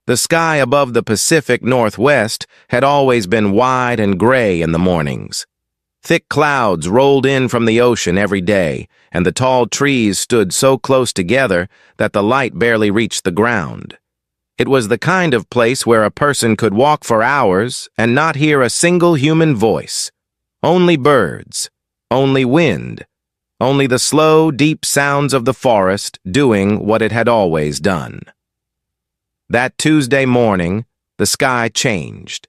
The sky above the Pacific Northwest had always been wide and gray in the mornings. Thick clouds rolled in from the ocean every day, and the tall trees stood so close together that the light barely reached the ground. It was the kind of place where a person could walk for hours and not hear a single human voice. Only birds, only wind, only the slow, deep sounds of the forest doing what it had always done. That Tuesday morning, the sky changed.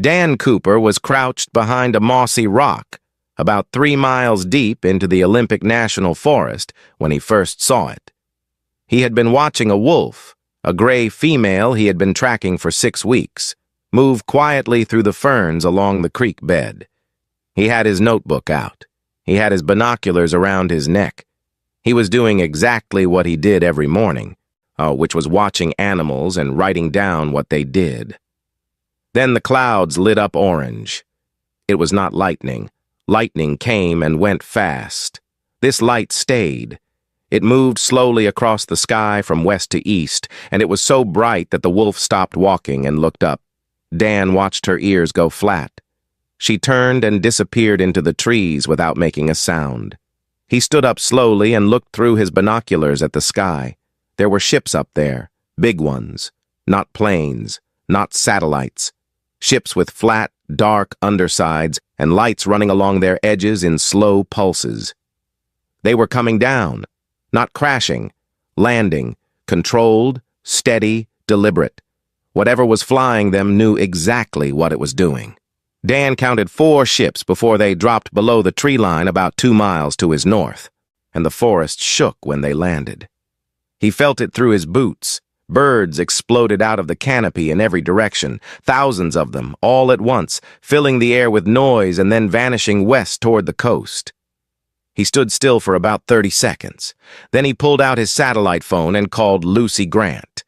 Dan Cooper was crouched behind a mossy rock, about 3 miles deep into the Olympic National Forest when he first saw it. He had been watching a wolf, a gray female he had been tracking for 6 weeks, move quietly through the ferns along the creek bed. He had his notebook out. He had his binoculars around his neck. He was doing exactly what he did every morning, which was watching animals and writing down what they did. Then the clouds lit up orange. It was not lightning. Lightning came and went fast. This light stayed. It moved slowly across the sky from west to east, and it was so bright that the wolf stopped walking and looked up. Dan watched her ears go flat. She turned and disappeared into the trees without making a sound. He stood up slowly and looked through his binoculars at the sky. There were ships up there, big ones, not planes, not satellites. Ships with flat, dark undersides and lights running along their edges in slow pulses. They were coming down, not crashing, landing, controlled, steady, deliberate. Whatever was flying them knew exactly what it was doing. Dan counted 4 ships before they dropped below the tree line about 2 miles to his north, and the forest shook when they landed. He felt it through his boots. Birds exploded out of the canopy in every direction, thousands of them, all at once, filling the air with noise and then vanishing west toward the coast. He stood still for about 30 seconds. Then he pulled out his satellite phone and called Lucy Grant.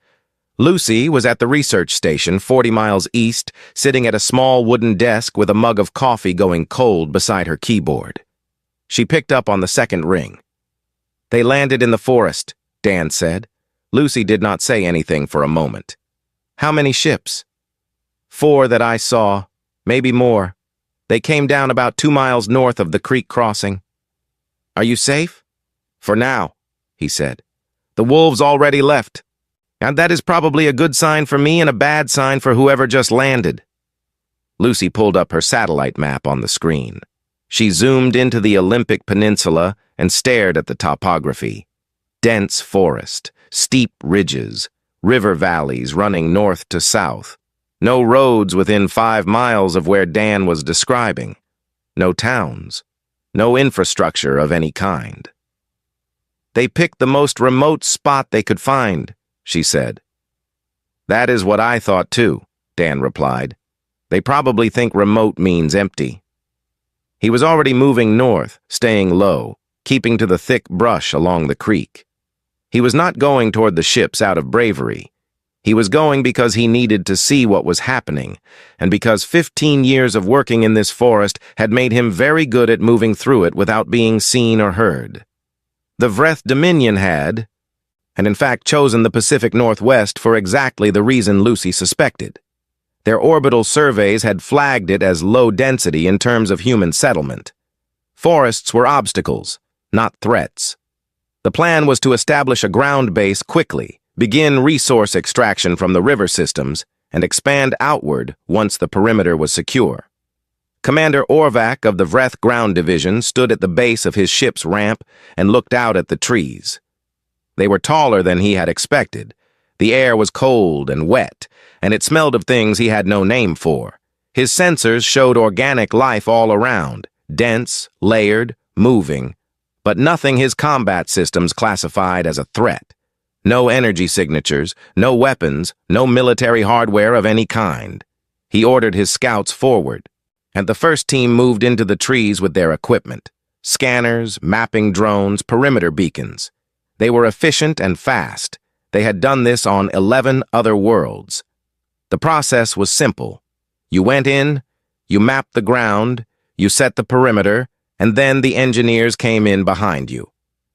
Lucy was at the research station 40 miles east, sitting at a small wooden desk with a mug of coffee going cold beside her keyboard. She picked up on the second ring. "They landed in the forest," Dan said. Lucy did not say anything for a moment. "How many ships?" "4 that I saw, maybe more. They came down about 2 miles north of the creek crossing." "Are you safe?" "For now," he said. "The wolves already left. And that is probably a good sign for me and a bad sign for whoever just landed." Lucy pulled up her satellite map on the screen. She zoomed into the Olympic Peninsula and stared at the topography. Dense forest, steep ridges, river valleys running north to south. No roads within 5 miles of where Dan was describing. No towns. No infrastructure of any kind. "They picked the most remote spot they could find," she said. "That is what I thought too," Dan replied. "They probably think remote means empty." He was already moving north, staying low, keeping to the thick brush along the creek. He was not going toward the ships out of bravery. He was going because he needed to see what was happening, and because 15 years of working in this forest had made him very good at moving through it without being seen or heard. The Vreth Dominion had, and in fact chosen the Pacific Northwest for exactly the reason Lucy suspected. Their orbital surveys had flagged it as low density in terms of human settlement. Forests were obstacles, not threats. The plan was to establish a ground base quickly, begin resource extraction from the river systems, and expand outward once the perimeter was secure. Commander Orvac of the Vreth Ground Division stood at the base of his ship's ramp and looked out at the trees. They were taller than he had expected. The air was cold and wet, and it smelled of things he had no name for. His sensors showed organic life all around, dense, layered, moving, but nothing his combat systems classified as a threat. No energy signatures, no weapons, no military hardware of any kind. He ordered his scouts forward, and the first team moved into the trees with their equipment: scanners, mapping drones, perimeter beacons. They were efficient and fast. They had done this on 11 other worlds. The process was simple. You went in, you mapped the ground, you set the perimeter, and then the engineers came in behind you.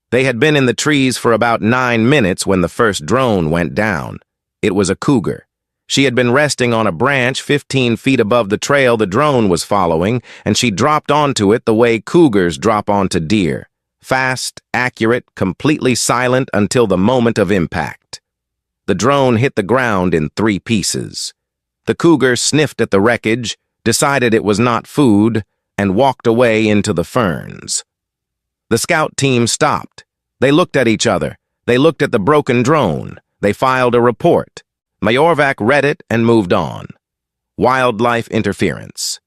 They had been in the trees for about 9 minutes when the first drone went down. It was a Cougar. She had been resting on a branch 15 feet above the trail the drone was following, and she dropped onto it the way cougars drop onto deer. Fast, accurate, completely silent until the moment of impact. The drone hit the ground in 3 pieces. The cougar sniffed at the wreckage, decided it was not food, and walked away into the ferns. The scout team stopped. They looked at each other. They looked at the broken drone. They filed a report. Mayorvac read it and moved on. Wildlife interference.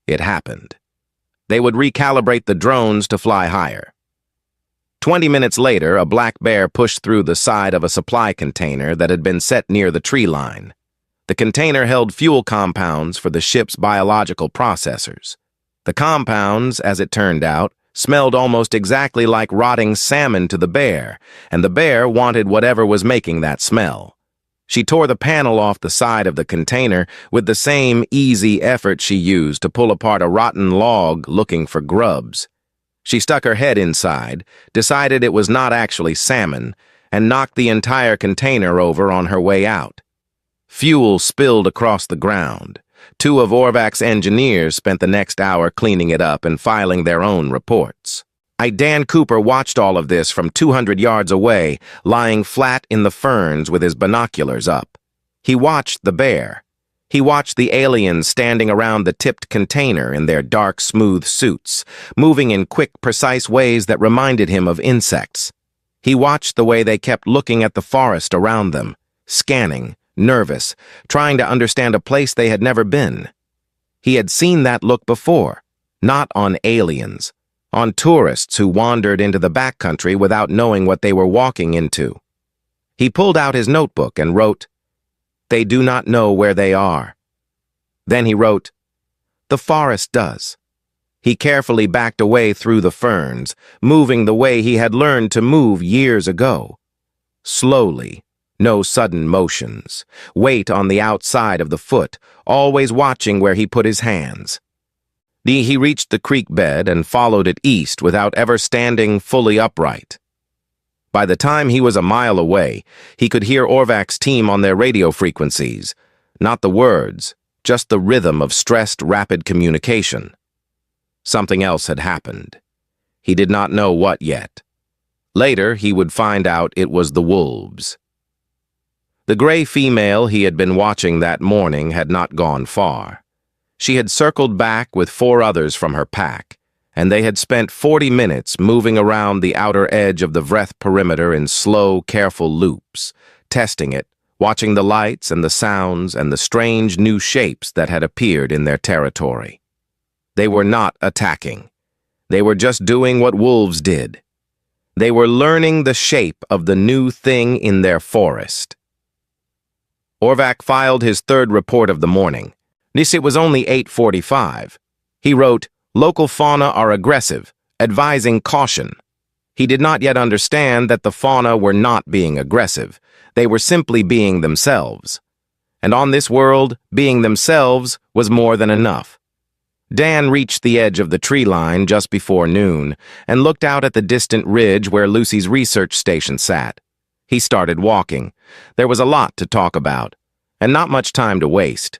It happened. They would recalibrate the drones to fly higher. 20 minutes later, a black bear pushed through the side of a supply container that had been set near the tree line. The container held fuel compounds for the ship's biological processors. The compounds, as it turned out, smelled almost exactly like rotting salmon to the bear, and the bear wanted whatever was making that smell. She tore the panel off the side of the container with the same easy effort she used to pull apart a rotten log looking for grubs. She stuck her head inside, decided it was not actually salmon, and knocked the entire container over on her way out. Fuel spilled across the ground. 2 of Orvac's engineers spent the next hour cleaning it up and filing their own reports. Dan Cooper watched all of this from 200 yards away, lying flat in the ferns with his binoculars up. He watched the bear. He watched the aliens standing around the tipped container in their dark, smooth suits, moving in quick, precise ways that reminded him of insects. He watched the way they kept looking at the forest around them, scanning, nervous, trying to understand a place they had never been. He had seen that look before, not on aliens, on tourists who wandered into the backcountry without knowing what they were walking into. He pulled out his notebook and wrote, "They do not know where they are." Then he wrote, "The forest does." He carefully backed away through the ferns, moving the way he had learned to move years ago. Slowly, no sudden motions, weight on the outside of the foot, always watching where he put his hands. He reached the creek bed and followed it east without ever standing fully upright. By the time he was a mile away, he could hear Orvac's team on their radio frequencies. Not the words, just the rhythm of stressed, rapid communication. Something else had happened. He did not know what yet. Later, he would find out it was the wolves. The gray female he had been watching that morning had not gone far. She had circled back with 4 others from her pack, and they had spent 40 minutes moving around the outer edge of the Vreth perimeter in slow, careful loops, testing it, watching the lights and the sounds and the strange new shapes that had appeared in their territory. They were not attacking. They were just doing what wolves did. They were learning the shape of the new thing in their forest. Orvac filed his 3rd report of the morning. It was only 8:45. He wrote, "Local fauna are aggressive, advising caution." He did not yet understand that the fauna were not being aggressive. They were simply being themselves. And on this world, being themselves was more than enough. Dan reached the edge of the tree line just before noon and looked out at the distant ridge where Lucy's research station sat. He started walking. There was a lot to talk about, and not much time to waste.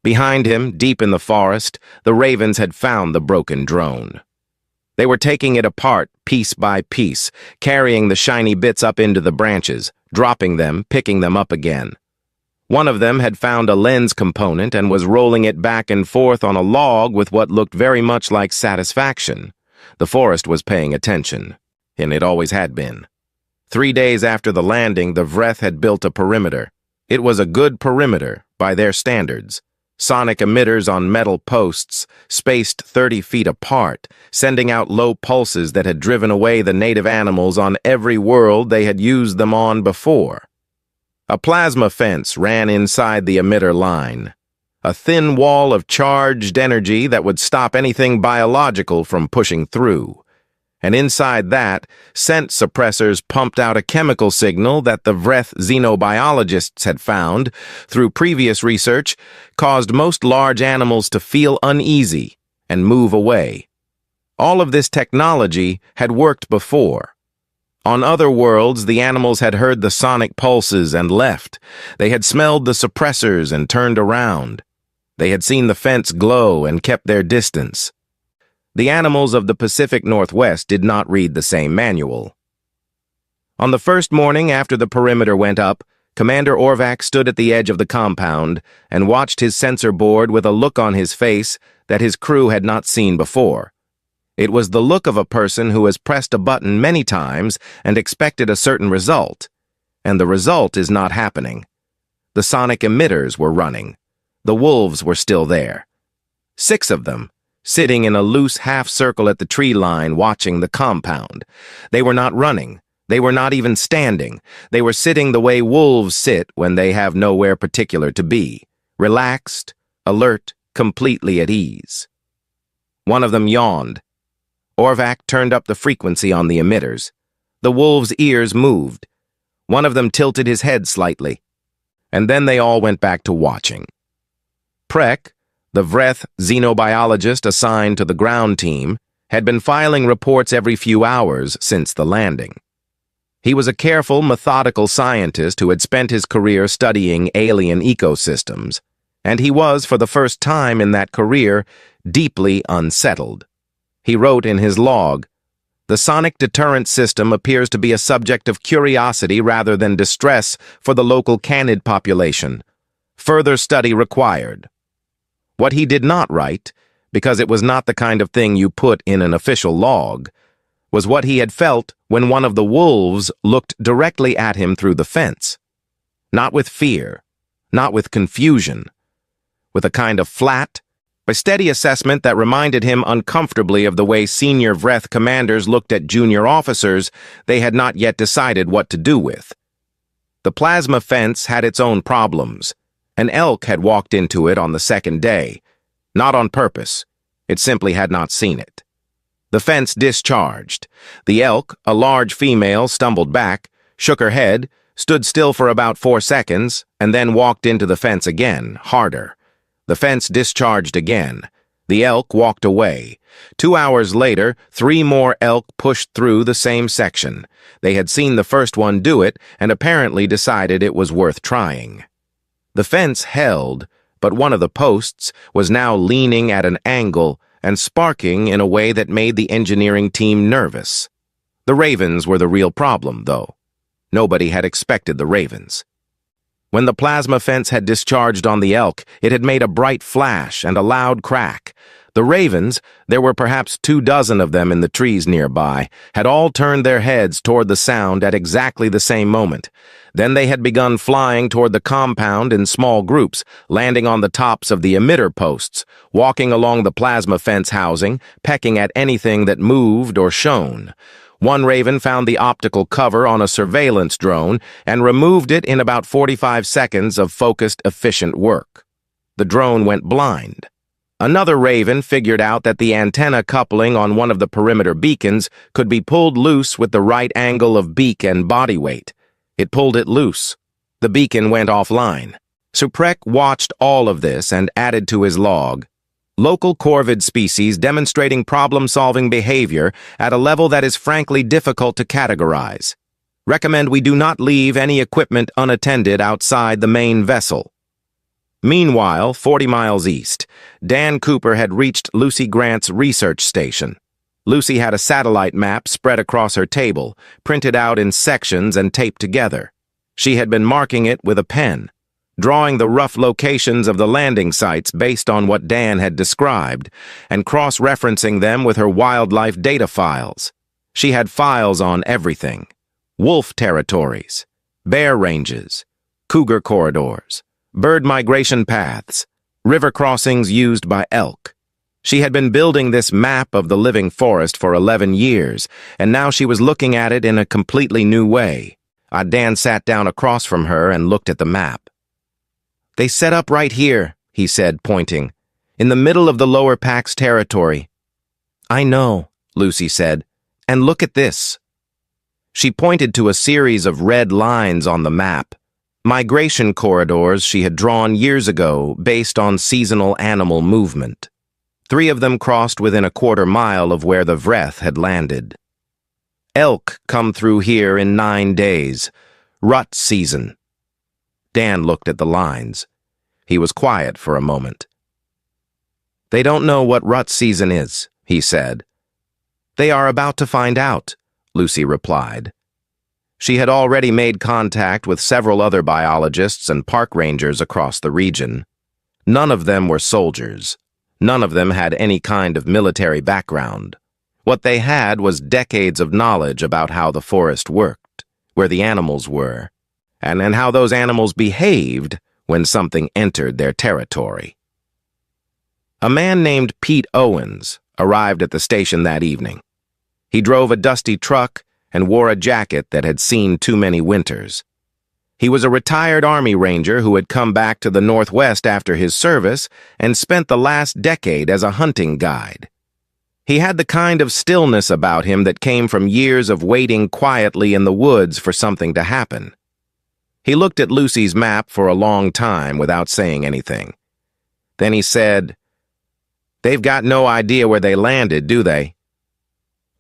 Behind him, deep in the forest, the ravens had found the broken drone. They were taking it apart piece by piece, carrying the shiny bits up into the branches, dropping them, picking them up again. One of them had found a lens component and was rolling it back and forth on a log with what looked very much like satisfaction. The forest was paying attention, and it always had been. 3 days after the landing, the Vreth had built a perimeter. It was a good perimeter, by their standards. Sonic emitters on metal posts, spaced 30 feet apart, sending out low pulses that had driven away the native animals on every world they had used them on before. A plasma fence ran inside the emitter line, a thin wall of charged energy that would stop anything biological from pushing through. And inside that, scent suppressors pumped out a chemical signal that the Vreth xenobiologists had found, through previous research, caused most large animals to feel uneasy and move away. All of this technology had worked before. On other worlds, the animals had heard the sonic pulses and left. They had smelled the suppressors and turned around. They had seen the fence glow and kept their distance. The animals of the Pacific Northwest did not read the same manual. On the first morning after the perimeter went up, Commander Orvac stood at the edge of the compound and watched his sensor board with a look on his face that his crew had not seen before. It was the look of a person who has pressed a button many times and expected a certain result, and the result is not happening. The sonic emitters were running. The wolves were still there. 6 of them, sitting in a loose half-circle at the tree line watching the compound. They were not running. They were not even standing. They were sitting the way wolves sit when they have nowhere particular to be, relaxed, alert, completely at ease. One of them yawned. Orvac turned up the frequency on the emitters. The wolves' ears moved. One of them tilted his head slightly. And then they all went back to watching. Prek, the Vreth xenobiologist assigned to the ground team, had been filing reports every few hours since the landing. He was a careful, methodical scientist who had spent his career studying alien ecosystems, and he was, for the first time in that career, deeply unsettled. He wrote in his log, "The sonic deterrent system appears to be a subject of curiosity rather than distress for the local canid population. Further study required." What he did not write, because it was not the kind of thing you put in an official log, was what he had felt when one of the wolves looked directly at him through the fence. Not with fear, not with confusion, with a kind of flat, a steady assessment that reminded him uncomfortably of the way senior Vreth commanders looked at junior officers they had not yet decided what to do with. The plasma fence had its own problems. An elk had walked into it on the second day. Not on purpose. It simply had not seen it. The fence discharged. The elk, a large female, stumbled back, shook her head, stood still for about 4 seconds, and then walked into the fence again, harder. The fence discharged again. The elk walked away. 2 hours later, 3 more elk pushed through the same section. They had seen the first one do it and apparently decided it was worth trying. The fence held, but one of the posts was now leaning at an angle and sparking in a way that made the engineering team nervous. The ravens were the real problem, though. Nobody had expected the ravens. When the plasma fence had discharged on the elk, it had made a bright flash and a loud crack. The ravens, there were perhaps 24 of them in the trees nearby, had all turned their heads toward the sound at exactly the same moment. Then they had begun flying toward the compound in small groups, landing on the tops of the emitter posts, walking along the plasma fence housing, pecking at anything that moved or shone. One raven found the optical cover on a surveillance drone and removed it in about 45 seconds of focused, efficient work. The drone went blind. Another raven figured out that the antenna coupling on one of the perimeter beacons could be pulled loose with the right angle of beak and body weight. It pulled it loose. The beacon went offline. Suprek watched all of this and added to his log, "Local corvid species demonstrating problem-solving behavior at a level that is frankly difficult to categorize. Recommend we do not leave any equipment unattended outside the main vessel." Meanwhile, 40 miles east, Dan Cooper had reached Lucy Grant's research station. Lucy had a satellite map spread across her table, printed out in sections and taped together. She had been marking it with a pen, drawing the rough locations of the landing sites based on what Dan had described, and cross-referencing them with her wildlife data files. She had files on everything: wolf territories, bear ranges, cougar corridors, bird migration paths, river crossings used by elk. She had been building this map of the living forest for 11 years, and now she was looking at it in a completely new way. Dan sat down across from her and looked at the map. "They set up right here," he said, pointing, "in the middle of the lower Pax territory." "I know," Lucy said, "and look at this." She pointed to a series of red lines on the map, migration corridors she had drawn years ago based on seasonal animal movement. 3 of them crossed within a quarter mile of where the Vreth had landed. Elk come through here in 9 days. Rut season. Dan looked at the lines. He was quiet for a moment. They don't know what rut season is, he said. They are about to find out, Lucy replied. She had already made contact with several other biologists and park rangers across the region. None of them were soldiers. None of them had any kind of military background. What they had was decades of knowledge about how the forest worked, where the animals were, and how those animals behaved when something entered their territory. A man named Pete Owens arrived at the station that evening. He drove a dusty truck and wore a jacket that had seen too many winters. He was a retired Army Ranger who had come back to the Northwest after his service and spent the last decade as a hunting guide. He had the kind of stillness about him that came from years of waiting quietly in the woods for something to happen. He looked at Lucy's map for a long time without saying anything. Then he said, "They've got no idea where they landed, do they?"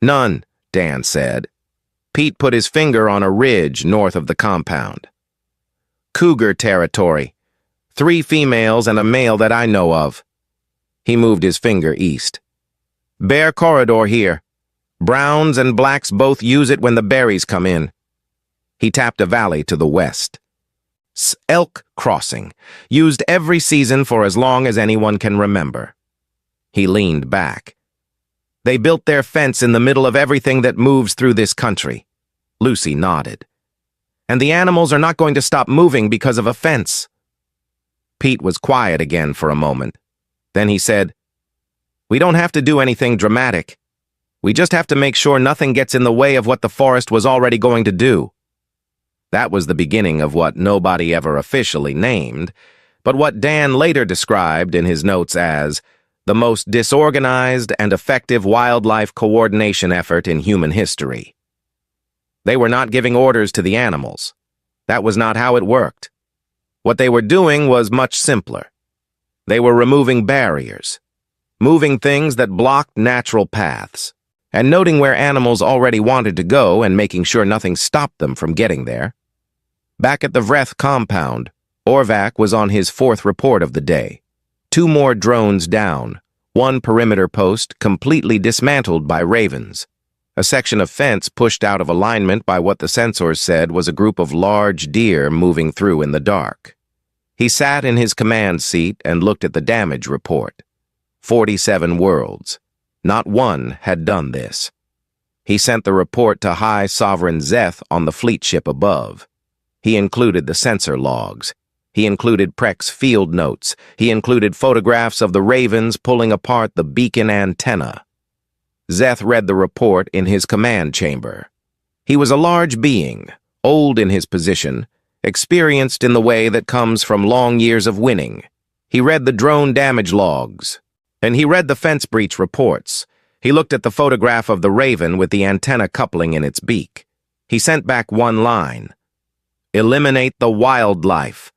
"None," Dan said. Pete put his finger on a ridge north of the compound. "Cougar territory. 3 females and a male that I know of." He moved his finger east. "Bear corridor here. Browns and blacks both use it when the berries come in." He tapped a valley to the west. "Elk crossing. Used every season for as long as anyone can remember." He leaned back. "They built their fence in the middle of everything that moves through this country." Lucy nodded. "And the animals are not going to stop moving because of a fence." Pete was quiet again for a moment. Then he said, "We don't have to do anything dramatic. We just have to make sure nothing gets in the way of what the forest was already going to do." That was the beginning of what nobody ever officially named, but what Dan later described in his notes as the most disorganized and effective wildlife coordination effort in human history. They were not giving orders to the animals. That was not how it worked. What they were doing was much simpler. They were removing barriers, moving things that blocked natural paths, and noting where animals already wanted to go and making sure nothing stopped them from getting there. Back at the Vreth compound, Orvac was on his 4th report of the day. 2 more drones down, 1 perimeter post completely dismantled by ravens, a section of fence pushed out of alignment by what the sensors said was a group of large deer moving through in the dark. He sat in his command seat and looked at the damage report. 47 worlds. Not one had done this. He sent the report to High Sovereign Zeth on the fleet ship above. He included the sensor logs. He included Preck's field notes. He included photographs of the ravens pulling apart the beacon antenna. Zeth read the report in his command chamber. He was a large being, old in his position, experienced in the way that comes from long years of winning. He read the drone damage logs, and he read the fence breach reports. He looked at the photograph of the raven with the antenna coupling in its beak. He sent back one line: "Eliminate the wildlife."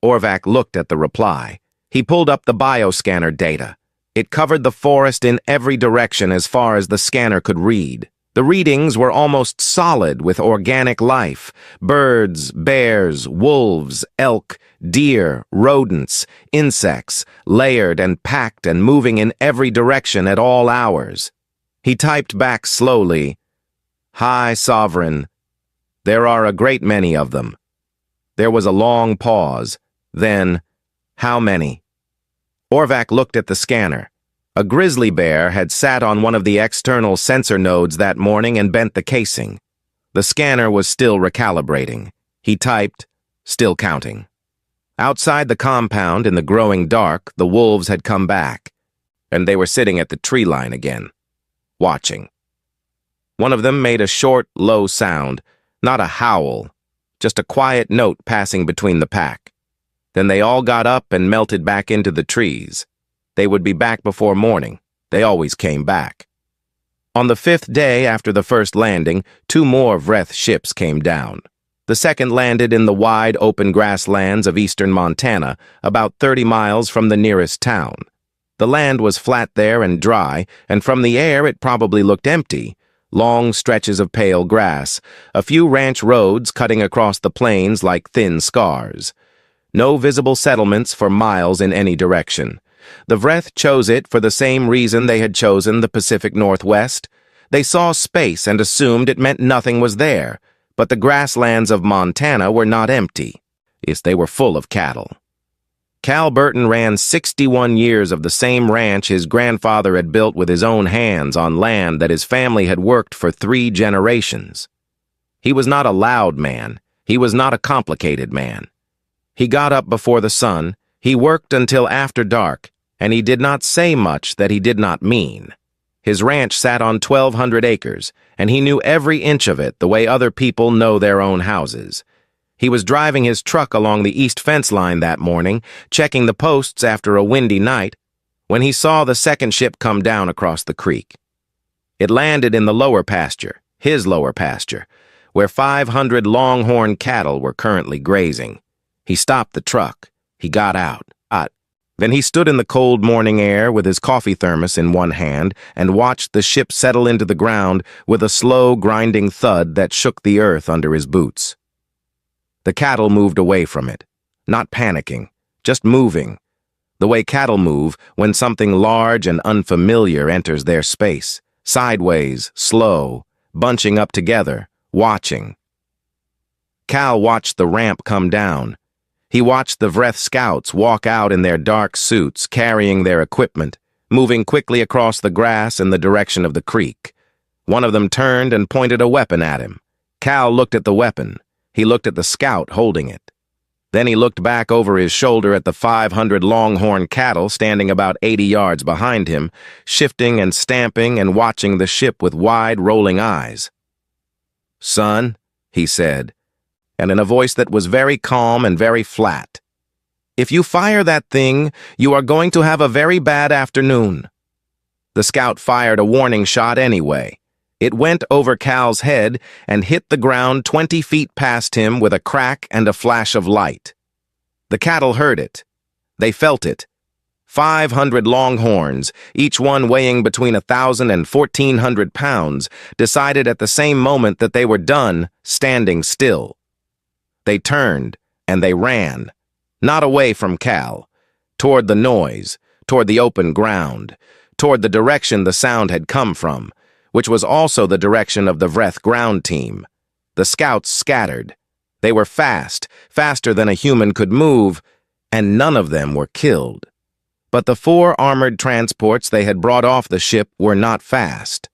Orvac looked at the reply. He pulled up the bioscanner data. It covered the forest in every direction as far as the scanner could read. The readings were almost solid with organic life: birds, bears, wolves, elk, deer, rodents, insects, layered and packed and moving in every direction at all hours. He typed back slowly, "High Sovereign. There are a great many of them." There was a long pause. Then, "How many?" Orvac looked at the scanner. A grizzly bear had sat on one of the external sensor nodes that morning and bent the casing. The scanner was still recalibrating. He typed, "Still counting." Outside the compound in the growing dark, the wolves had come back, and they were sitting at the tree line again, watching. One of them made a short, low sound, not a howl, just a quiet note passing between the pack. Then they all got up and melted back into the trees. They would be back before morning. They always came back. On the 5th day after the first landing, 2 more Vreth ships came down. The second landed in the wide open grasslands of eastern Montana, about 30 miles from the nearest town. The land was flat there and dry, and from the air it probably looked empty, long stretches of pale grass, a few ranch roads cutting across the plains like thin scars. No visible settlements for miles in any direction. The Vreth chose it for the same reason they had chosen the Pacific Northwest. They saw space and assumed it meant nothing was there, but the grasslands of Montana were not empty. Yes, they were full of cattle. Cal Burton ran 61 years of the same ranch his grandfather had built with his own hands on land that his family had worked for 3 generations. He was not a loud man. He was not a complicated man. He got up before the sun, he worked until after dark, and he did not say much that he did not mean. His ranch sat on 1,200 acres, and he knew every inch of it the way other people know their own houses. He was driving his truck along the east fence line that morning, checking the posts after a windy night, when he saw the second ship come down across the creek. It landed in the lower pasture, his lower pasture, where 500 longhorn cattle were currently grazing. He stopped the truck. He got out. Then he stood in the cold morning air with his coffee thermos in one hand and watched the ship settle into the ground with a slow, grinding thud that shook the earth under his boots. The cattle moved away from it, not panicking, just moving, the way cattle move when something large and unfamiliar enters their space, sideways, slow, bunching up together, watching. Cal watched the ramp come down. He watched the Vreth scouts walk out in their dark suits, carrying their equipment, moving quickly across the grass in the direction of the creek. One of them turned and pointed a weapon at him. Cal looked at the weapon. He looked at the scout holding it. Then he looked back over his shoulder at the 500 longhorn cattle standing about 80 yards behind him, shifting and stamping and watching the ship with wide, rolling eyes. "Son," he said, and in a voice that was very calm and very flat, "if you fire that thing, you are going to have a very bad afternoon." The scout fired a warning shot anyway. It went over Cal's head and hit the ground 20 feet past him with a crack and a flash of light. The cattle heard it. They felt it. 500 longhorns, each one weighing between 1,000 and 1,400 pounds, decided at the same moment that they were done standing still. They turned, and they ran, not away from Cal, toward the noise, toward the open ground, toward the direction the sound had come from, which was also the direction of the Vreth ground team. The scouts scattered. They were fast, faster than a human could move, and none of them were killed. But the 4 armored transports they had brought off the ship were not fast.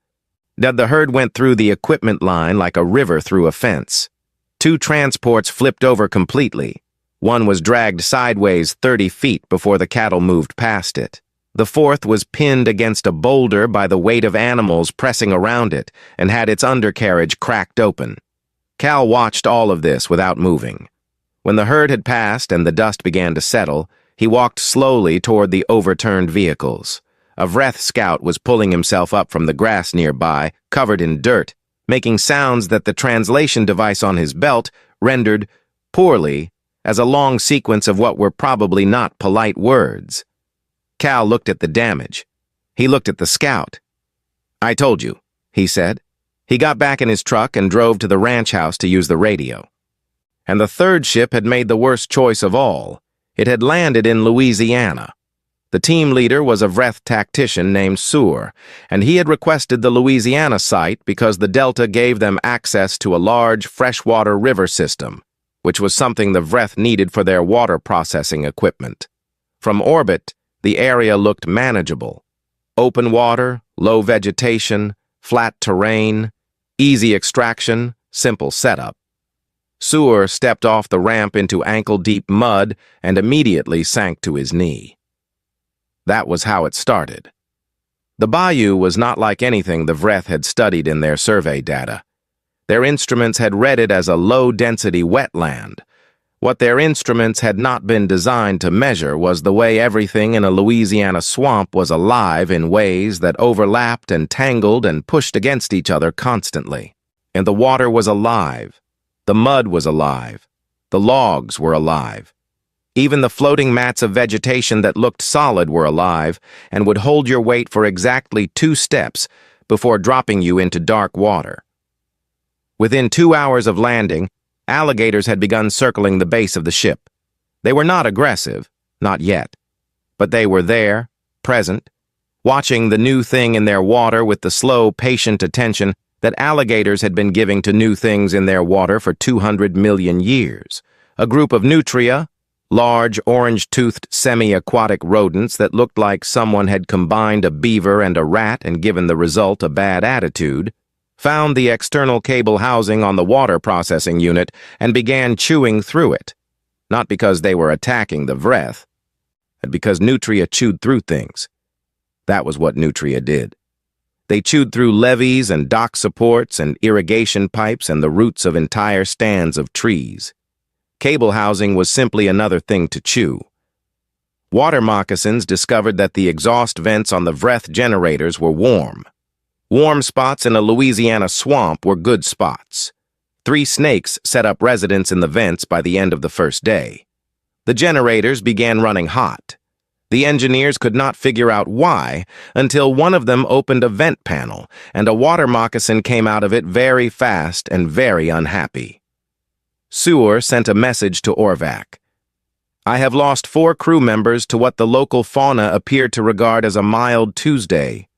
The herd went through the equipment line like a river through a fence. 2 transports flipped over completely. One was dragged sideways 30 feet before the cattle moved past it. The 4th was pinned against a boulder by the weight of animals pressing around it and had its undercarriage cracked open. Cal watched all of this without moving. When the herd had passed and the dust began to settle, he walked slowly toward the overturned vehicles. A Vreth scout was pulling himself up from the grass nearby, covered in dirt, making sounds that the translation device on his belt rendered poorly as a long sequence of what were probably not polite words. Cal looked at the damage. He looked at the scout. "I told you," he said. He got back in his truck and drove to the ranch house to use the radio. And the 3rd ship had made the worst choice of all. It had landed in Louisiana. The team leader was a Vreth tactician named Sur, and he had requested the Louisiana site because the delta gave them access to a large freshwater river system, which was something the Vreth needed for their water processing equipment. From orbit, the area looked manageable. Open water, low vegetation, flat terrain, easy extraction, simple setup. Sur stepped off the ramp into ankle-deep mud and immediately sank to his knee. That was how it started. The bayou was not like anything the Vreth had studied in their survey data. Their instruments had read it as a low-density wetland. What their instruments had not been designed to measure was the way everything in a Louisiana swamp was alive in ways that overlapped and tangled and pushed against each other constantly. And the water was alive. The mud was alive. The logs were alive. Even the floating mats of vegetation that looked solid were alive and would hold your weight for exactly 2 steps, before dropping you into dark water. Within 2 hours of landing, alligators had begun circling the base of the ship. They were not aggressive, not yet, but they were there, present, watching the new thing in their water with the slow, patient attention that alligators had been giving to new things in their water for 200 million years. A group of nutria, large, orange-toothed, semi-aquatic rodents that looked like someone had combined a beaver and a rat and given the result a bad attitude, found the external cable housing on the water processing unit and began chewing through it, not because they were attacking the Vreth, but because nutria chewed through things. That was what nutria did. They chewed through levees and dock supports and irrigation pipes and the roots of entire stands of trees. Cable housing was simply another thing to chew. Water moccasins discovered that the exhaust vents on the Vreth generators were warm. Warm spots in a Louisiana swamp were good spots. 3 snakes set up residence in the vents by the end of the first day. The generators began running hot. The engineers could not figure out why until one of them opened a vent panel and a water moccasin came out of it very fast and very unhappy. Seward sent a message to Orvac. I have lost 4 crew members to what the local fauna appeared to regard as a mild Tuesday.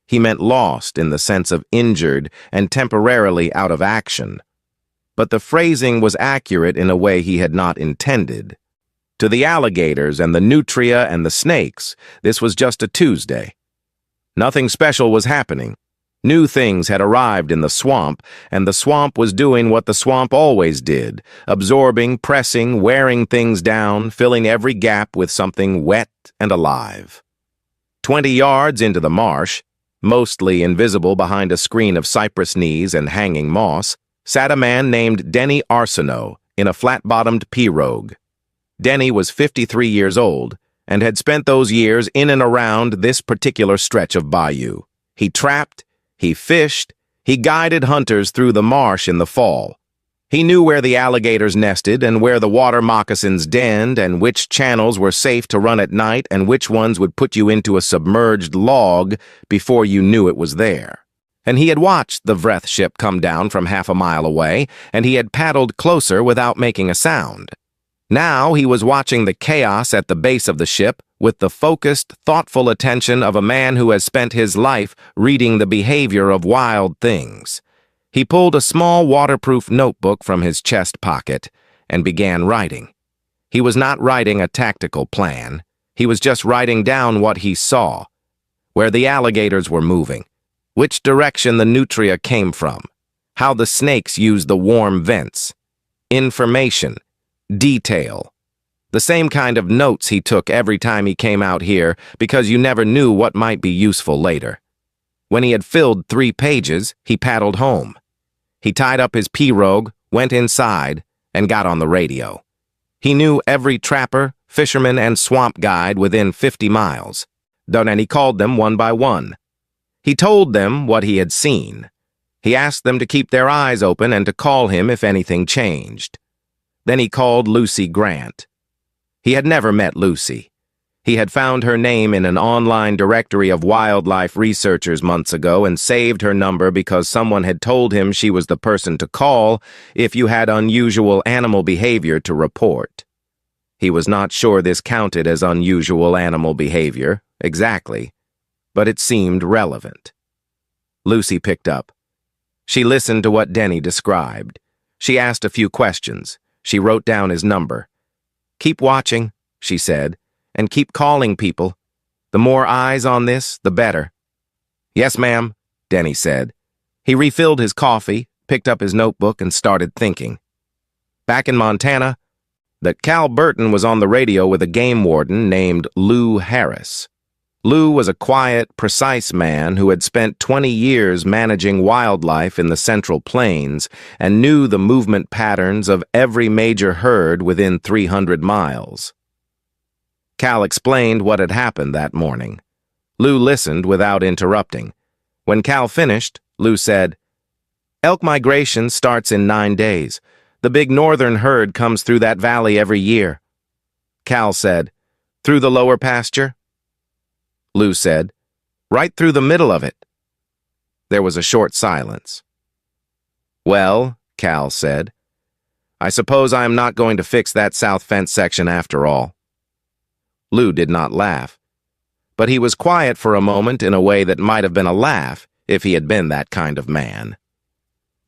He meant lost in the sense of injured and temporarily out of action. But the phrasing was accurate in a way he had not intended. To the alligators and the nutria and the snakes, this was just a Tuesday. Nothing special was happening. New things had arrived in the swamp, and the swamp was doing what the swamp always did, absorbing, pressing, wearing things down, filling every gap with something wet and alive. 20 yards into the marsh, mostly invisible behind a screen of cypress knees and hanging moss, sat a man named Denny Arsenault in a flat-bottomed pirogue. Denny was 53 years old and had spent those years in and around this particular stretch of bayou. He trapped, he fished, he guided hunters through the marsh in the fall. He knew where the alligators nested and where the water moccasins denned and which channels were safe to run at night and which ones would put you into a submerged log before you knew it was there. And he had watched the Vreth ship come down from half a mile away, and he had paddled closer without making a sound. Now he was watching the chaos at the base of the ship with the focused, thoughtful attention of a man who has spent his life reading the behavior of wild things. He pulled a small waterproof notebook from his chest pocket and began writing. He was not writing a tactical plan. He was just writing down what he saw, where the alligators were moving, which direction the nutria came from, how the snakes used the warm vents, information, detail. The same kind of notes he took every time he came out here because you never knew what might be useful later. When he had filled 3 pages, he paddled home. He tied up his pirogue, went inside, and got on the radio. He knew every trapper, fisherman, and swamp guide within 50 miles, and he called them one by one. He told them what he had seen. He asked them to keep their eyes open and to call him if anything changed. Then he called Lucy Grant. He had never met Lucy. He had found her name in an online directory of wildlife researchers months ago and saved her number because someone had told him she was the person to call if you had unusual animal behavior to report. He was not sure this counted as unusual animal behavior, exactly, but it seemed relevant. Lucy picked up. She listened to what Denny described. She asked a few questions. She wrote down his number. Keep watching, she said, and keep calling people. The more eyes on this, the better. Yes, ma'am, Denny said. He refilled his coffee, picked up his notebook, and started thinking. Back in Montana, that Cal Burton was on the radio with a game warden named Lou Harris. Lou was a quiet, precise man who had spent 20 years managing wildlife in the Central Plains and knew the movement patterns of every major herd within 300 miles. Cal explained what had happened that morning. Lou listened without interrupting. When Cal finished, Lou said, "Elk migration starts in 9 days. The big northern herd comes through that valley every year." Cal said, "Through the lower pasture?" Lou said, "Right through the middle of it." There was a short silence. "Well," Cal said, "I suppose I am not going to fix that south fence section after all." Lou did not laugh, but he was quiet for a moment in a way that might have been a laugh if he had been that kind of man.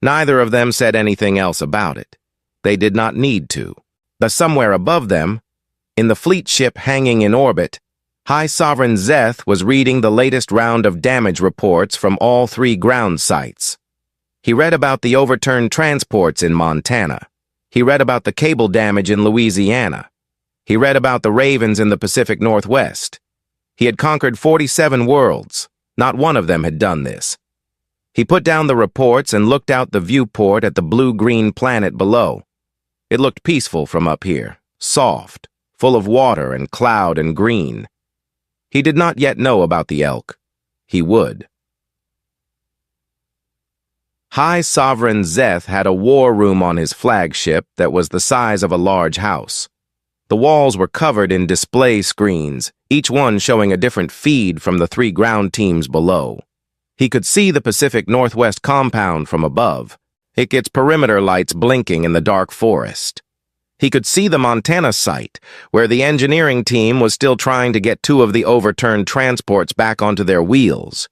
Neither of them said anything else about it. They did not need to. But somewhere above them, in the fleet ship hanging in orbit, High Sovereign Zeth was reading the latest round of damage reports from all 3 ground sites. He read about the overturned transports in Montana. He read about the cable damage in Louisiana. He read about the Ravens in the Pacific Northwest. He had conquered 47 worlds. Not one of them had done this. He put down the reports and looked out the viewport at the blue-green planet below. It looked peaceful from up here, soft, full of water and cloud and green. He did not yet know about the elk. He would. High Sovereign Zeth had a war room on his flagship that was the size of a large house. The walls were covered in display screens, each one showing a different feed from the 3 ground teams below. He could see the Pacific Northwest compound from above, its perimeter lights blinking in the dark forest. He could see the Montana site, where the engineering team was still trying to get 2 of the overturned transports back onto their wheels.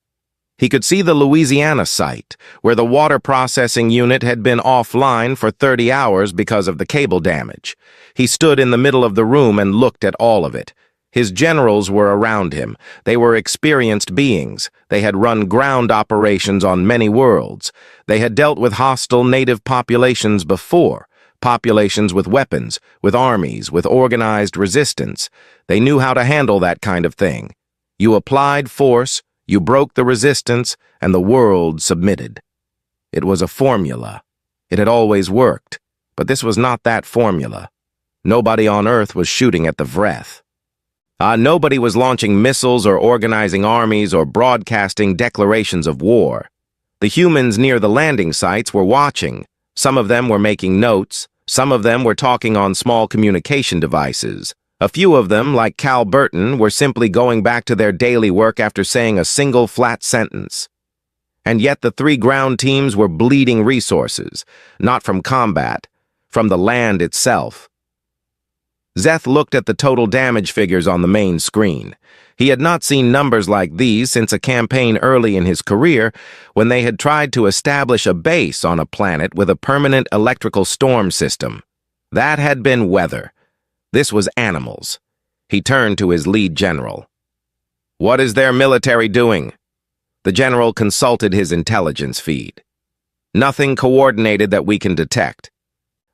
He could see the Louisiana site, where the water processing unit had been offline for 30 hours because of the cable damage. He stood in the middle of the room and looked at all of it. His generals were around him. They were experienced beings. They had run ground operations on many worlds. They had dealt with hostile native populations before. Populations with weapons, with armies, with organized resistance. They knew how to handle that kind of thing. You applied force, you broke the resistance, and the world submitted. It was a formula. It had always worked, but this was not that formula. Nobody on Earth was shooting at the Vreth. Nobody was launching missiles or organizing armies or broadcasting declarations of war. The humans near the landing sites were watching. Some of them were making notes. Some of them were talking on small communication devices. A few of them, like Cal Burton, were simply going back to their daily work after saying a single flat sentence. And yet the 3 ground teams were bleeding resources, not from combat, from the land itself. Zeth looked at the total damage figures on the main screen. He had not seen numbers like these since a campaign early in his career when they had tried to establish a base on a planet with a permanent electrical storm system. That had been weather. This was animals. He turned to his lead general. "What is their military doing?" The general consulted his intelligence feed. "Nothing coordinated that we can detect.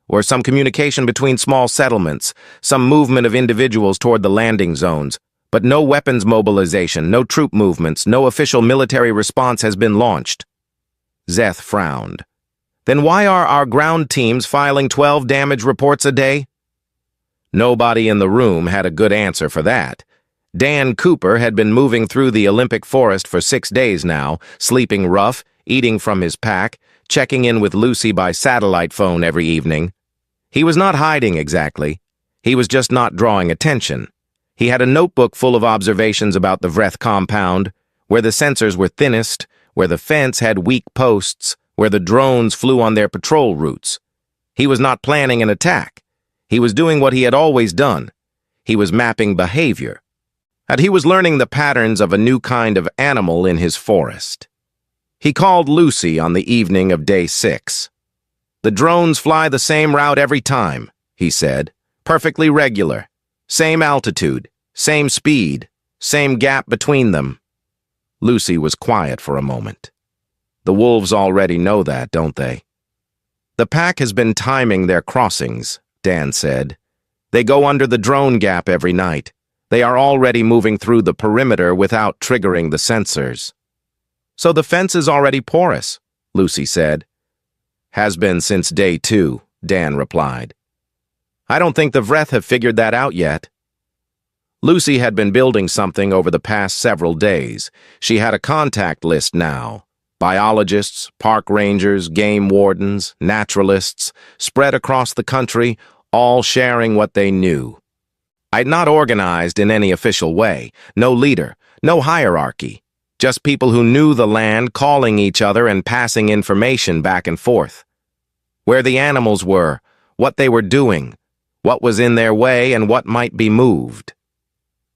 Or some communication between small settlements, some movement of individuals toward the landing zones, but no weapons mobilization, no troop movements, no official military response has been launched." Zeth frowned. "Then why are our ground teams filing 12 damage reports a day?" Nobody in the room had a good answer for that. Dan Cooper had been moving through the Olympic forest for 6 days now, sleeping rough, eating from his pack, checking in with Lucy by satellite phone every evening. He was not hiding exactly. He was just not drawing attention. He had a notebook full of observations about the Vreth compound, where the sensors were thinnest, where the fence had weak posts, where the drones flew on their patrol routes. He was not planning an attack. He was doing what he had always done. He was mapping behavior. And he was learning the patterns of a new kind of animal in his forest. He called Lucy on the evening of day 6. "The drones fly the same route every time," he said. "Perfectly regular. Same altitude, same speed, same gap between them." Lucy was quiet for a moment. "The wolves already know that, don't they?" "The pack has been timing their crossings," Dan said. "They go under the drone gap every night. They are already moving through the perimeter without triggering the sensors." "So the fence is already porous," Lucy said. "Has been since day 2, Dan replied. "I don't think the Vreth have figured that out yet." Lucy had been building something over the past several days. She had a contact list now. Biologists, park rangers, game wardens, naturalists, spread across the country, all sharing what they knew. I'd not organized in any official way, no leader, no hierarchy, just people who knew the land calling each other and passing information back and forth. Where the animals were, what they were doing, what was in their way, and what might be moved.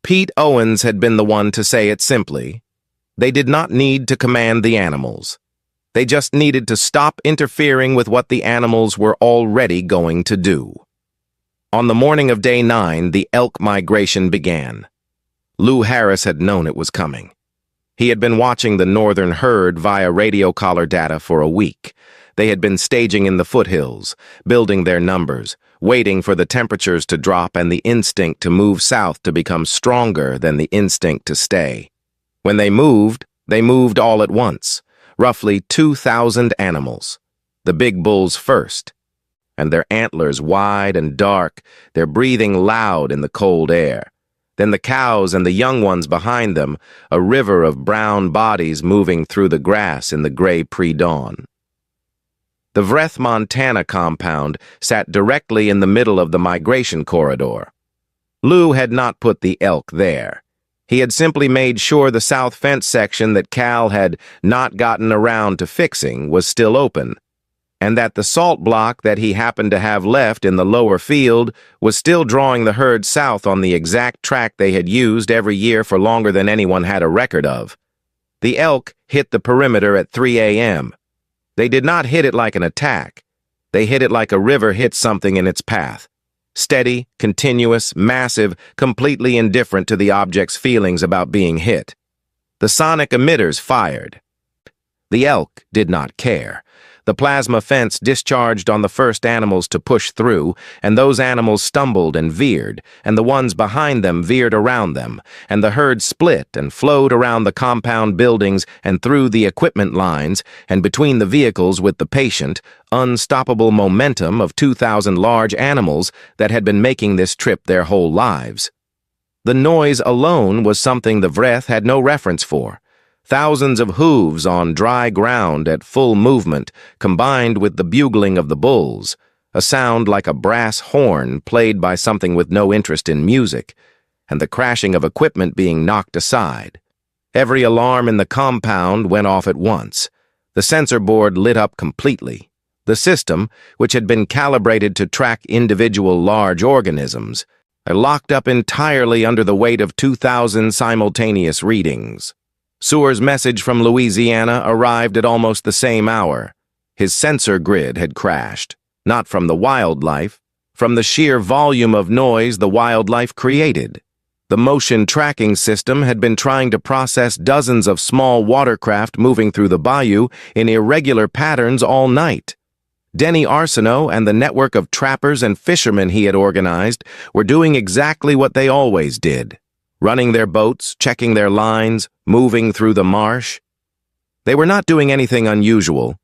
Pete Owens had been the one to say it simply. They did not need to command the animals. They just needed to stop interfering with what the animals were already going to do. On the morning of Day 9, the elk migration began. Lou Harris had known it was coming. He had been watching the northern herd via radio collar data for a week. They had been staging in the foothills, building their numbers, waiting for the temperatures to drop and the instinct to move south to become stronger than the instinct to stay. When they moved all at once, roughly 2,000 animals. The big bulls first, and their antlers wide and dark, their breathing loud in the cold air. Then the cows and the young ones behind them, a river of brown bodies moving through the grass in the gray pre-dawn. The Vreth, Montana compound sat directly in the middle of the migration corridor. Lou had not put the elk there. He had simply made sure the south fence section that Cal had not gotten around to fixing was still open, and that the salt block that he happened to have left in the lower field was still drawing the herd south on the exact track they had used every year for longer than anyone had a record of. The elk hit the perimeter at 3 a.m. They did not hit it like an attack. They hit it like a river hits something in its path. Steady, continuous, massive, completely indifferent to the object's feelings about being hit. The sonic emitters fired. The elk did not care. The plasma fence discharged on the first animals to push through, and those animals stumbled and veered, and the ones behind them veered around them, and the herd split and flowed around the compound buildings and through the equipment lines, and between the vehicles with the patient, unstoppable momentum of 2,000 large animals that had been making this trip their whole lives. The noise alone was something the Vreth had no reference for. Thousands of hooves on dry ground at full movement, combined with the bugling of the bulls, a sound like a brass horn played by something with no interest in music, and the crashing of equipment being knocked aside. Every alarm in the compound went off at once. The sensor board lit up completely. The system, which had been calibrated to track individual large organisms, locked up entirely under the weight of 2,000 simultaneous readings. Sewer's message from Louisiana arrived at almost the same hour. His sensor grid had crashed, not from the wildlife, from the sheer volume of noise the wildlife created. The motion tracking system had been trying to process dozens of small watercraft moving through the bayou in irregular patterns all night. Denny Arsenault and the network of trappers and fishermen he had organized were doing exactly what they always did. Running their boats, checking their lines, moving through the marsh. They were not doing anything unusual.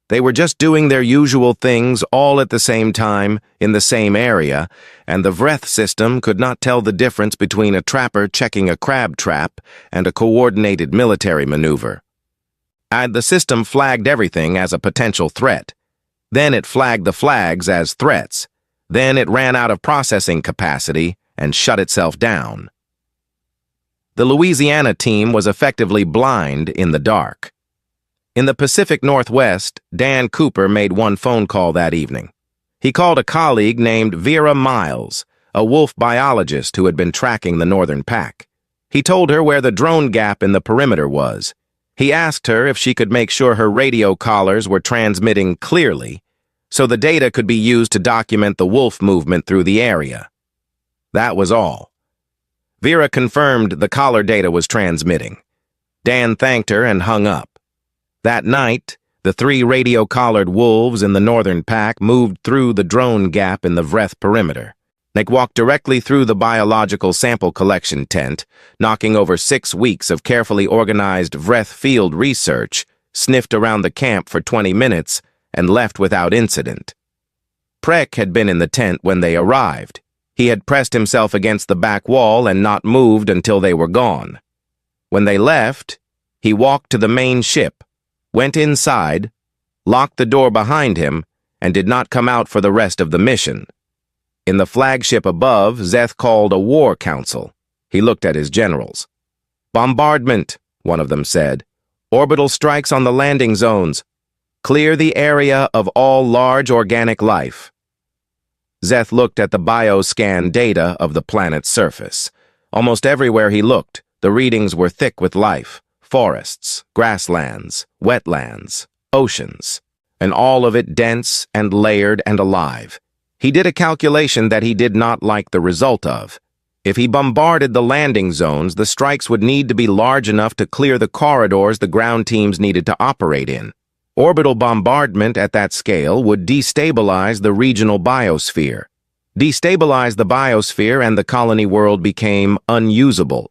They were just doing their usual things all at the same time, in the same area, and the Vreth system could not tell the difference between a trapper checking a crab trap and a coordinated military maneuver. The system flagged everything as a potential threat. Then it flagged the flags as threats. Then it ran out of processing capacity and shut itself down. The Louisiana team was effectively blind in the dark. In the Pacific Northwest, Dan Cooper made one phone call that evening. He called a colleague named Vera Miles, a wolf biologist who had been tracking the northern pack. He told her where the drone gap in the perimeter was. He asked her if she could make sure her radio collars were transmitting clearly, so the data could be used to document the wolf movement through the area. That was all. Vera confirmed the collar data was transmitting. Dan thanked her and hung up. That night, the 3 radio-collared wolves in the northern pack moved through the drone gap in the Vreth perimeter. They walked directly through the biological sample collection tent, knocking over 6 weeks of carefully organized Vreth field research, sniffed around the camp for 20 minutes, and left without incident. Preck had been in the tent when they arrived. He had pressed himself against the back wall and not moved until they were gone. When they left, he walked to the main ship, went inside, locked the door behind him, and did not come out for the rest of the mission. In the flagship above, Zeth called a war council. He looked at his generals. "Bombardment," one of them said. "Orbital strikes on the landing zones. Clear the area of all large organic life." Zeth looked at the bioscan data of the planet's surface. Almost everywhere he looked, the readings were thick with life: forests, grasslands, wetlands, oceans, and all of it dense and layered and alive. He did a calculation that he did not like the result of. If he bombarded the landing zones, the strikes would need to be large enough to clear the corridors the ground teams needed to operate in. Orbital bombardment at that scale would destabilize the regional biosphere. Destabilize the biosphere and the colony world became unusable.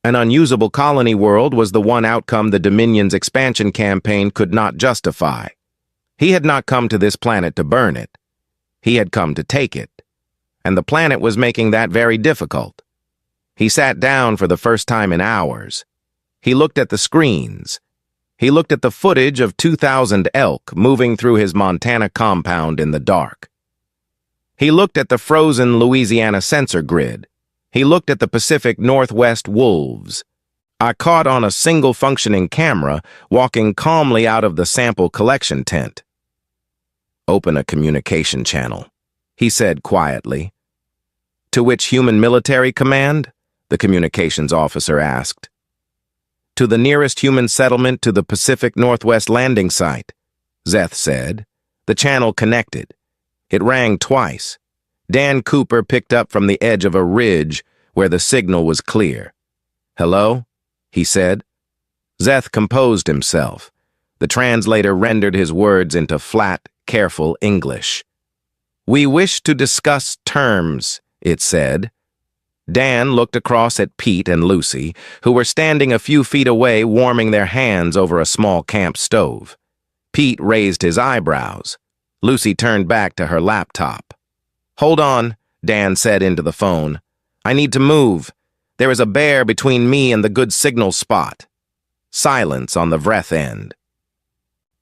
An unusable colony world was the one outcome the Dominion's expansion campaign could not justify. He had not come to this planet to burn it. He had come to take it. And the planet was making that very difficult. He sat down for the first time in hours. He looked at the screens. He looked at the footage of 2,000 elk moving through his Montana compound in the dark. He looked at the frozen Louisiana sensor grid. He looked at the Pacific Northwest wolves. I caught on a single functioning camera walking calmly out of the sample collection tent. "Open a communication channel," he said quietly. "To which human military command?" the communications officer asked. "To the nearest human settlement to the Pacific Northwest landing site," Zeth said. The channel connected. It rang twice. Dan Cooper picked up from the edge of a ridge where the signal was clear. "Hello?" he said. Zeth composed himself. The translator rendered his words into flat, careful English. "We wish to discuss terms," it said. Dan looked across at Pete and Lucy, who were standing a few feet away warming their hands over a small camp stove. Pete raised his eyebrows. Lucy turned back to her laptop. "Hold on," Dan said into the phone. "I need to move. There is a bear between me and the good signal spot." Silence on the Vreth end.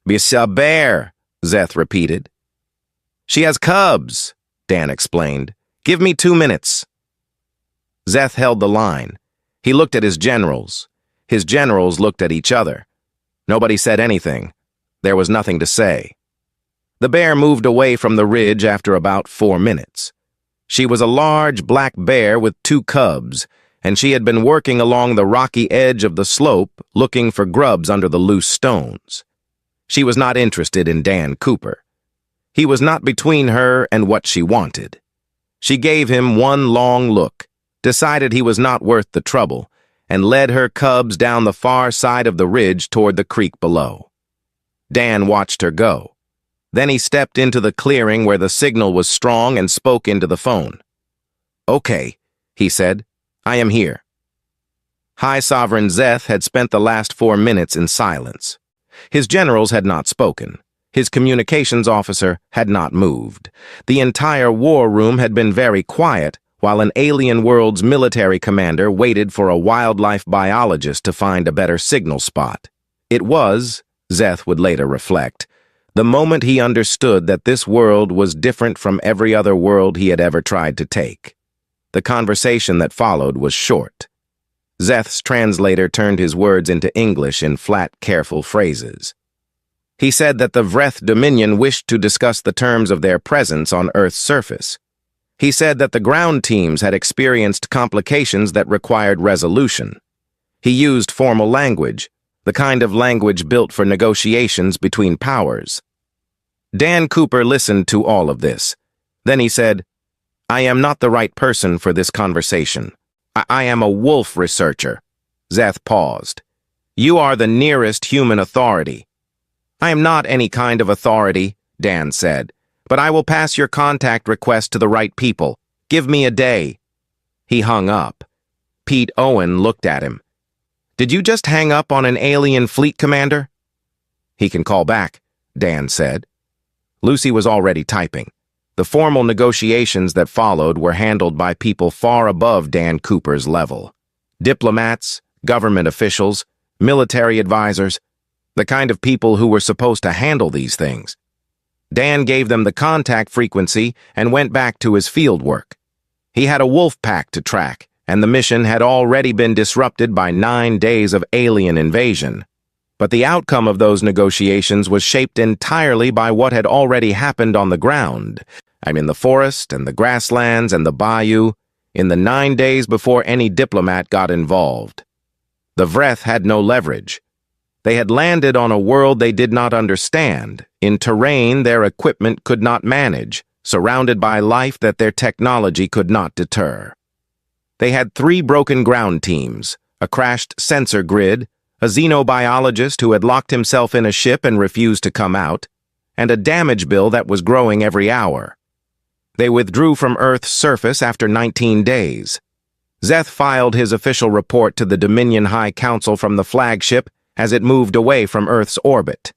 "It's a bear," Zeth repeated. "She has cubs," Dan explained. "Give me 2 minutes." Zeth held the line. He looked at his generals. His generals looked at each other. Nobody said anything. There was nothing to say. The bear moved away from the ridge after about 4 minutes. She was a large black bear with 2 cubs, and she had been working along the rocky edge of the slope looking for grubs under the loose stones. She was not interested in Dan Cooper. He was not between her and what she wanted. She gave him one long look, decided he was not worth the trouble, and led her cubs down the far side of the ridge toward the creek below. Dan watched her go. Then he stepped into the clearing where the signal was strong and spoke into the phone. "Okay," he said. "I am here." High Sovereign Zeth had spent the last 4 minutes in silence. His generals had not spoken. His communications officer had not moved. The entire war room had been very quiet, while an alien world's military commander waited for a wildlife biologist to find a better signal spot. It was, Zeth would later reflect, the moment he understood that this world was different from every other world he had ever tried to take. The conversation that followed was short. Zeth's translator turned his words into English in flat, careful phrases. He said that the Vreth Dominion wished to discuss the terms of their presence on Earth's surface. He said that the ground teams had experienced complications that required resolution. He used formal language, the kind of language built for negotiations between powers. Dan Cooper listened to all of this. Then he said, "I am not the right person for this conversation. I am a wolf researcher." Zeth paused. "You are the nearest human authority." "I am not any kind of authority," Dan said, "but I will pass your contact request to the right people. Give me a day." He hung up. Pete Owen looked at him. "Did you just hang up on an alien fleet commander?" "He can call back," Dan said. Lucy was already typing. The formal negotiations that followed were handled by people far above Dan Cooper's level. Diplomats, government officials, military advisors, the kind of people who were supposed to handle these things. Dan gave them the contact frequency and went back to his field work. He had a wolf pack to track, and the mission had already been disrupted by 9 days of alien invasion. But the outcome of those negotiations was shaped entirely by what had already happened on the ground. The forest and the grasslands and the bayou, in the 9 days before any diplomat got involved. The Vreth had no leverage. They had landed on a world they did not understand, in terrain their equipment could not manage, surrounded by life that their technology could not deter. They had 3 broken ground teams, a crashed sensor grid, a xenobiologist who had locked himself in a ship and refused to come out, and a damage bill that was growing every hour. They withdrew from Earth's surface after 19 days. Szeth filed his official report to the Dominion High Council from the flagship as it moved away from Earth's orbit.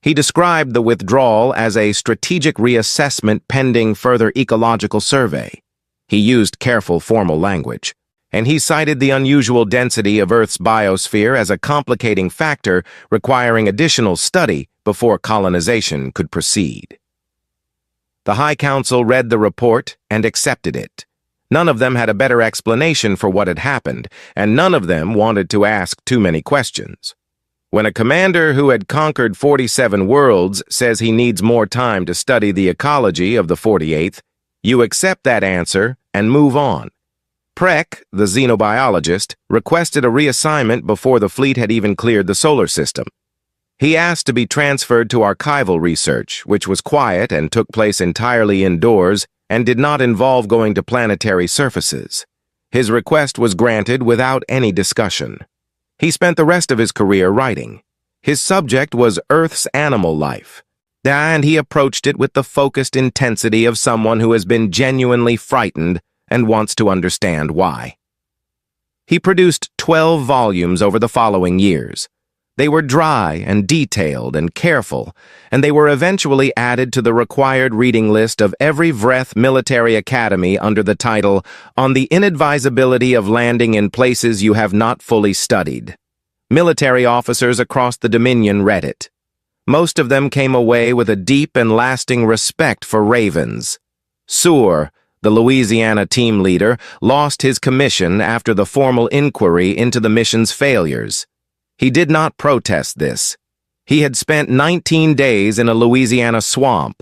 He described the withdrawal as a strategic reassessment pending further ecological survey. He used careful formal language, and he cited the unusual density of Earth's biosphere as a complicating factor requiring additional study before colonization could proceed. The High Council read the report and accepted it. None of them had a better explanation for what had happened, and none of them wanted to ask too many questions. When a commander who had conquered 47 worlds says he needs more time to study the ecology of the 48th, you accept that answer and move on. Prek, the xenobiologist, requested a reassignment before the fleet had even cleared the solar system. He asked to be transferred to archival research, which was quiet and took place entirely indoors and did not involve going to planetary surfaces. His request was granted without any discussion. He spent the rest of his career writing. His subject was Earth's animal life, and he approached it with the focused intensity of someone who has been genuinely frightened and wants to understand why. He produced 12 volumes over the following years. They were dry and detailed and careful, and they were eventually added to the required reading list of every Vreth military academy under the title On the Inadvisability of Landing in Places You Have Not Fully Studied. Military officers across the Dominion read it. Most of them came away with a deep and lasting respect for Ravens. Seward, the Louisiana team leader, lost his commission after the formal inquiry into the mission's failures. He did not protest this. He had spent 19 days in a Louisiana swamp,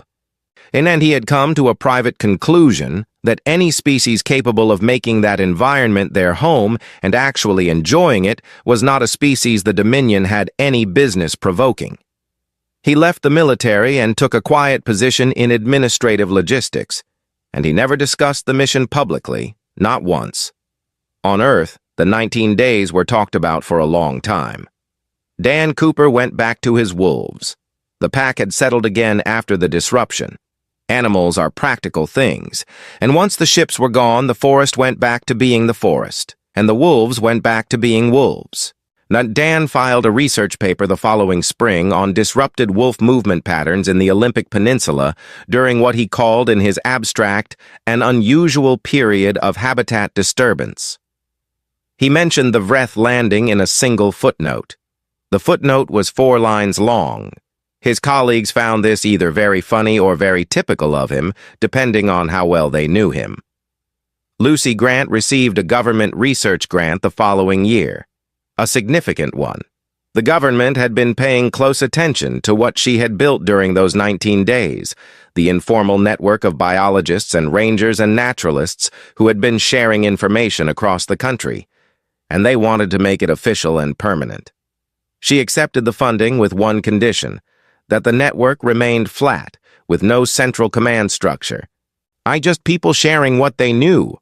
and then he had come to a private conclusion that any species capable of making that environment their home and actually enjoying it was not a species the Dominion had any business provoking. He left the military and took a quiet position in administrative logistics, and he never discussed the mission publicly, not once. On Earth, the 19 days were talked about for a long time. Dan Cooper went back to his wolves. The pack had settled again after the disruption. Animals are practical things, and once the ships were gone, the forest went back to being the forest, and the wolves went back to being wolves. Now, Dan filed a research paper the following spring on disrupted wolf movement patterns in the Olympic Peninsula during what he called in his abstract an unusual period of habitat disturbance. He mentioned the Vreth landing in a single footnote. The footnote was 4 lines long. His colleagues found this either very funny or very typical of him, depending on how well they knew him. Lucy Grant received a government research grant the following year, a significant one. The government had been paying close attention to what she had built during those 19 days, the informal network of biologists and rangers and naturalists who had been sharing information across the country, and they wanted to make it official and permanent. She accepted the funding with one condition, that the network remained flat, with no central command structure. Just people sharing what they knew.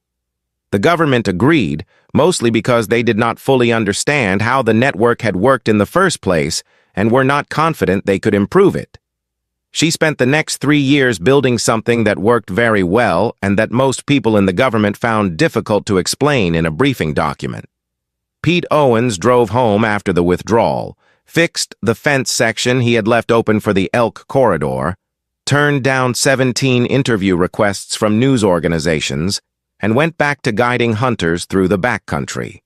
The government agreed, mostly because they did not fully understand how the network had worked in the first place and were not confident they could improve it. She spent the next 3 years building something that worked very well and that most people in the government found difficult to explain in a briefing document. Pete Owens drove home after the withdrawal, fixed the fence section he had left open for the elk corridor, turned down 17 interview requests from news organizations, and went back to guiding hunters through the backcountry.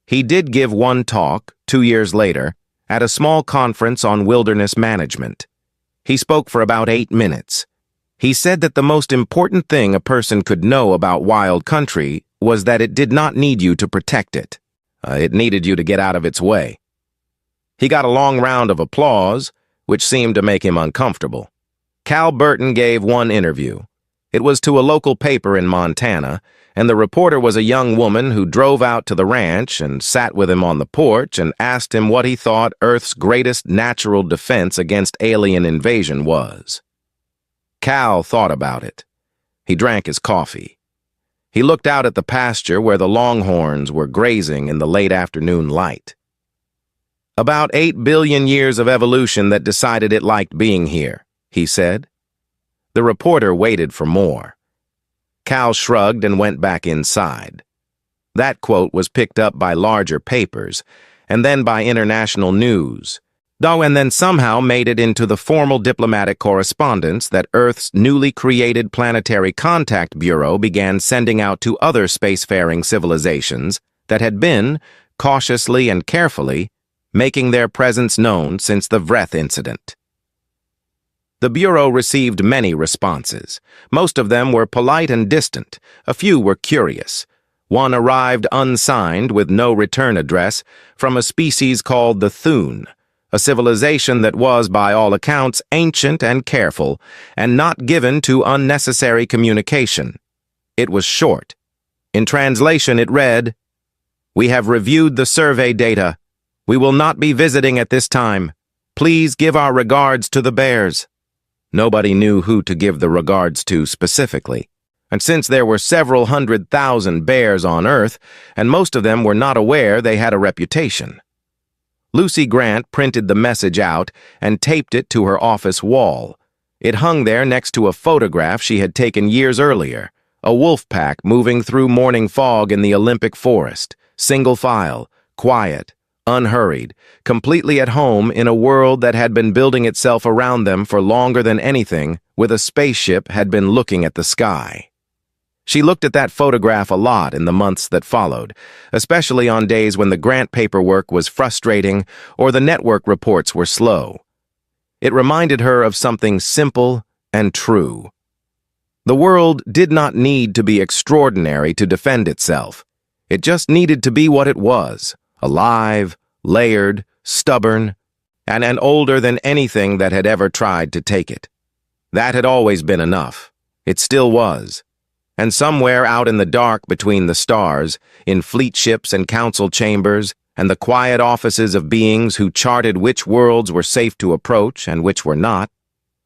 He did give one talk, 2 years later, at a small conference on wilderness management. He spoke for about 8 minutes. He said that the most important thing a person could know about wild country was that it did not need you to protect it. It needed you to get out of its way. He got a long round of applause, which seemed to make him uncomfortable. Cal Burton gave one interview. It was to a local paper in Montana, and the reporter was a young woman who drove out to the ranch and sat with him on the porch and asked him what he thought Earth's greatest natural defense against alien invasion was. Cal thought about it. He drank his coffee. He looked out at the pasture where the longhorns were grazing in the late afternoon light. About 8 billion years of evolution that decided it liked being here, he said. The reporter waited for more. Cal shrugged and went back inside. That quote was picked up by larger papers, and then by international news, and then somehow made it into the formal diplomatic correspondence that Earth's newly created Planetary Contact Bureau began sending out to other spacefaring civilizations that had been, cautiously and carefully, making their presence known since the Vreth incident. The Bureau received many responses. Most of them were polite and distant. A few were curious. One arrived unsigned with no return address from a species called the Thun, a civilization that was, by all accounts, ancient and careful, and not given to unnecessary communication. It was short. In translation, it read, "We have reviewed the survey data. We will not be visiting at this time. Please give our regards to the bears." Nobody knew who to give the regards to specifically. And since there were several 100,000 bears on Earth, and most of them were not aware they had a reputation. Lucy Grant printed the message out and taped it to her office wall. It hung there next to a photograph she had taken years earlier, a wolf pack moving through morning fog in the Olympic forest, single file, quiet, unhurried, completely at home in a world that had been building itself around them for longer than anything with a spaceship had been looking at the sky. She looked at that photograph a lot in the months that followed, especially on days when the grant paperwork was frustrating or the network reports were slow. It reminded her of something simple and true. The world did not need to be extraordinary to defend itself. It just needed to be what it was. Alive, layered, stubborn, and older than anything that had ever tried to take it. That had always been enough. It still was. And somewhere out in the dark between the stars, in fleet ships and council chambers, and the quiet offices of beings who charted which worlds were safe to approach and which were not,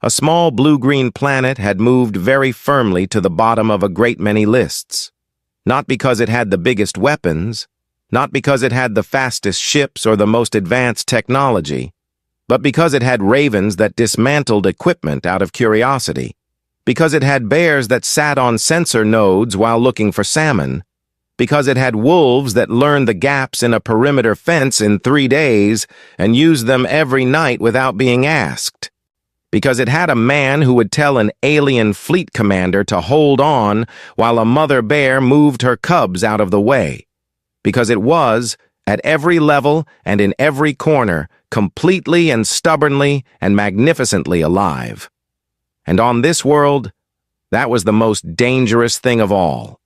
a small blue-green planet had moved very firmly to the bottom of a great many lists. Not because it had the biggest weapons, not because it had the fastest ships or the most advanced technology, but because it had ravens that dismantled equipment out of curiosity, because it had bears that sat on sensor nodes while looking for salmon, because it had wolves that learned the gaps in a perimeter fence in 3 days and used them every night without being asked, because it had a man who would tell an alien fleet commander to hold on while a mother bear moved her cubs out of the way, because it was, at every level and in every corner, completely and stubbornly and magnificently alive. And on this world, that was the most dangerous thing of all.